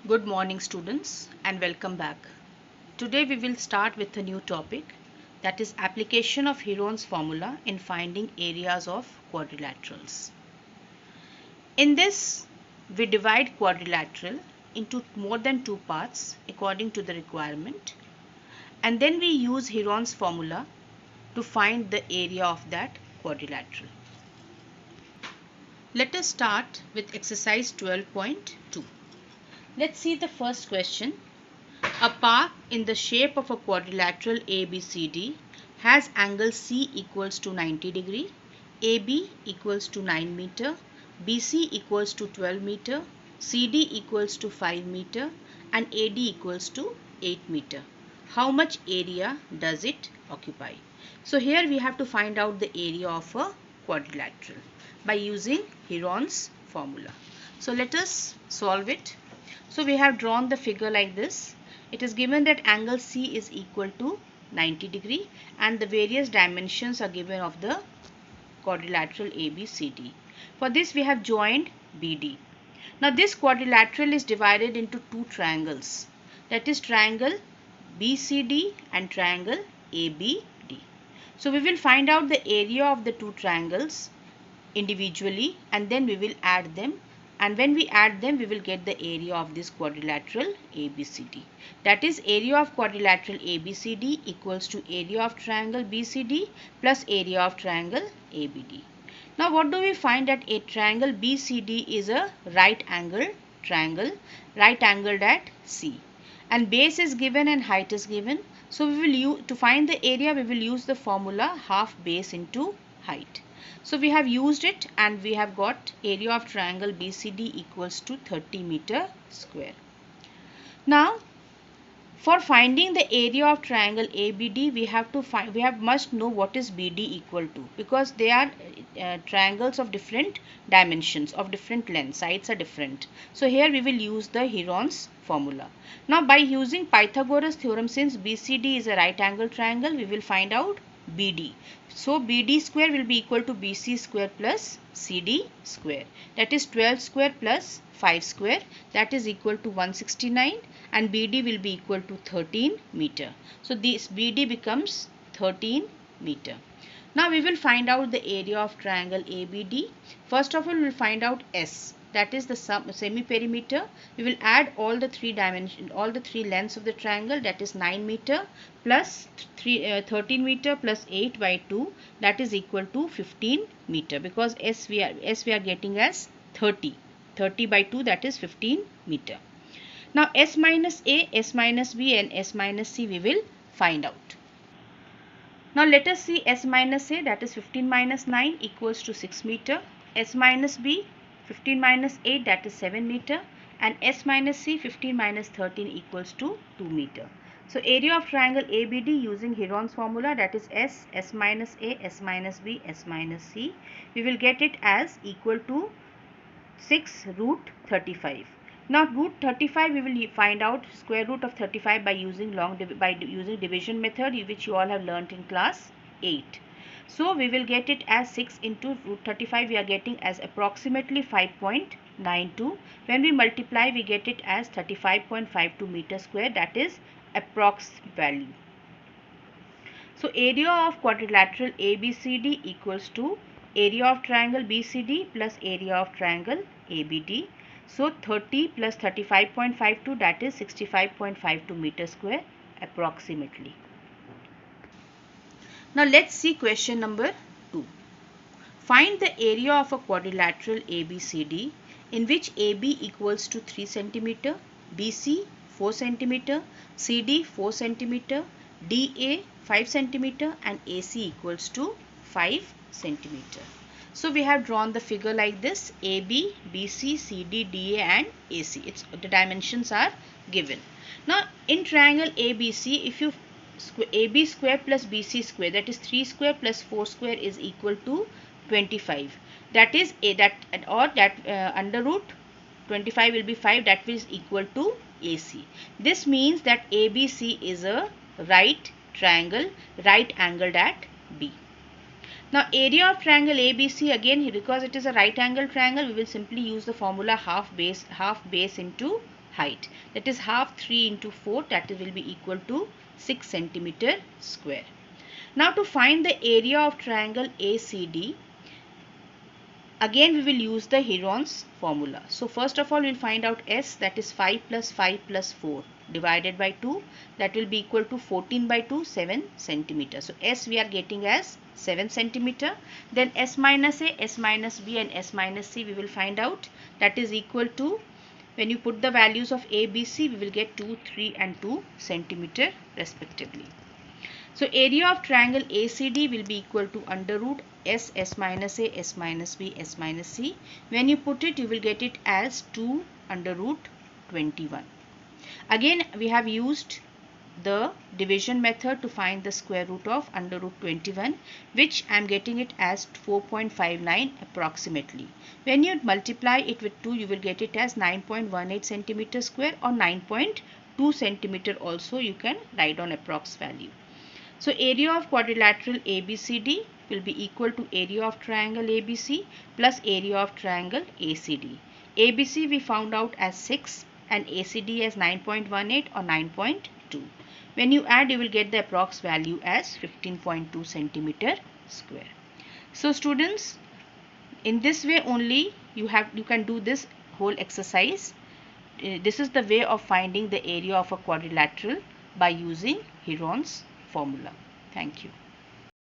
Good morning students and welcome back. Today we will start with a new topic, that is application of Heron's formula in finding areas of quadrilaterals. In this we divide quadrilateral into more than two parts according to the requirement, and then we use Heron's formula to find the area of that quadrilateral. Let us start with exercise 12.2. Let's see the first question. A park in the shape of a quadrilateral ABCD has angle C equals to 90 degree, AB equals to 9 meter, BC equals to 12 meter, CD equals to 5 meter and AD equals to 8 meter. How much area does it occupy? So here we have to find out the area of a quadrilateral by using Heron's formula. So let us solve it. So we have drawn the figure like this. It is given that angle C is equal to 90 degree and the various dimensions are given of the quadrilateral ABCD. For this we have joined BD. Now this quadrilateral is divided into two triangles, that is triangle BCD and triangle ABD. So we will find out the area of the two triangles individually and then we will add them, and when we add them we will get the area of this quadrilateral ABCD. That is, area of quadrilateral ABCD equals to area of triangle BCD plus area of triangle ABD. Now what do we find? That a triangle BCD is a right angled triangle, right angled at C, and base is given and height is given. So we will use, to find the area we will use the formula half base into height. So we have used it and we have got area of triangle BCD equals to 30 meter square. Now for finding the area of triangle ABD we must know what is BD equal to, because they are triangles of different dimensions, of different lengths, sides are different. So here we will use the Heron's formula. Now by using Pythagoras theorem, since BCD is a right angle triangle, we will find out BD. So BD square will be equal to BC square plus CD square, that is 12 square plus 5 square, that is equal to 169, and BD will be equal to 13 meter. So this BD becomes 13 meter. Now we will find out the area of triangle ABD. First of all we will find out S, that is the semi-perimeter. We will add all the three lengths of the triangle, that is 9 meter plus 13 meter plus 8 by 2, that is equal to 15 meter, because S we are getting as 30 by 2, that is 15 meter. Now S minus A, S minus B and S minus C we will find out. Now let us see S minus A, that is 15 minus 9 equals to 6 meter. S minus B, 15 minus 8, that is 7 meter. And S minus C, 15 minus 13 equals to 2 meter. So area of triangle ABD using Heron's formula, that is S, S minus A, S minus B, S minus C, we will get it as equal to 6 root 35. Now root 35 we will find out square root of 35 by using division method, which you all have learnt in class 8. So we will get it as 6 into root 35, we are getting as approximately 5.92. When we multiply we get it as 35.52 meter square, that is approx value. So area of quadrilateral ABCD equals to area of triangle BCD plus area of triangle ABD. So 30 plus 35.52, that is 65.52 meter square approximately. Now let's see question number 2. Find the area of a quadrilateral ABCD in which AB equals to 3 cm, BC 4 cm, CD 4 cm, DA 5 cm and AC equals to 5 cm. So we have drawn the figure like this: AB, BC, CD, DA and AC. The dimensions are given. Now in triangle ABC, if you AB square plus BC square, that is 3 square plus 4 square is equal to 25. That is under root 25 will be 5, that is equal to AC. This means that ABC is a right triangle, right angled at B. Now area of triangle ABC, again because it is a right angle triangle, we will simply use the formula half base into height. That is half 3 into 4, that will be equal to 6 centimeter square. Now to find the area of triangle ACD, again we will use the Heron's formula. So first of all we will find out S, that is 5 plus 5 plus 4 divided by 2, that will be equal to 14 by 2, 7 centimeter. So S we are getting as 7 centimeter. Then S minus A, S minus B and S minus C we will find out, that is equal to, when you put the values of A, B, C, we will get 2, 3 and 2 centimeter respectively. So area of triangle ACD will be equal to under root S, S minus A, S minus B, S minus C. When you put it, you will get it as 2 under root 21. Again, we have used the division method to find the square root of under root 21, which I am getting it as 4.59 approximately. When you multiply it with 2, you will get it as 9.18 centimeter square or 9.2 centimeter also you can write on approx value. So area of quadrilateral ABCD will be equal to area of triangle ABC plus area of triangle ACD. ABC we found out as 6 and ACD as 9.18 or 9.2. When you add, you will get the approx value as 15.2 centimeter square. So students, in this way only you can do this whole exercise. This is the way of finding the area of a quadrilateral by using Heron's formula. Thank you.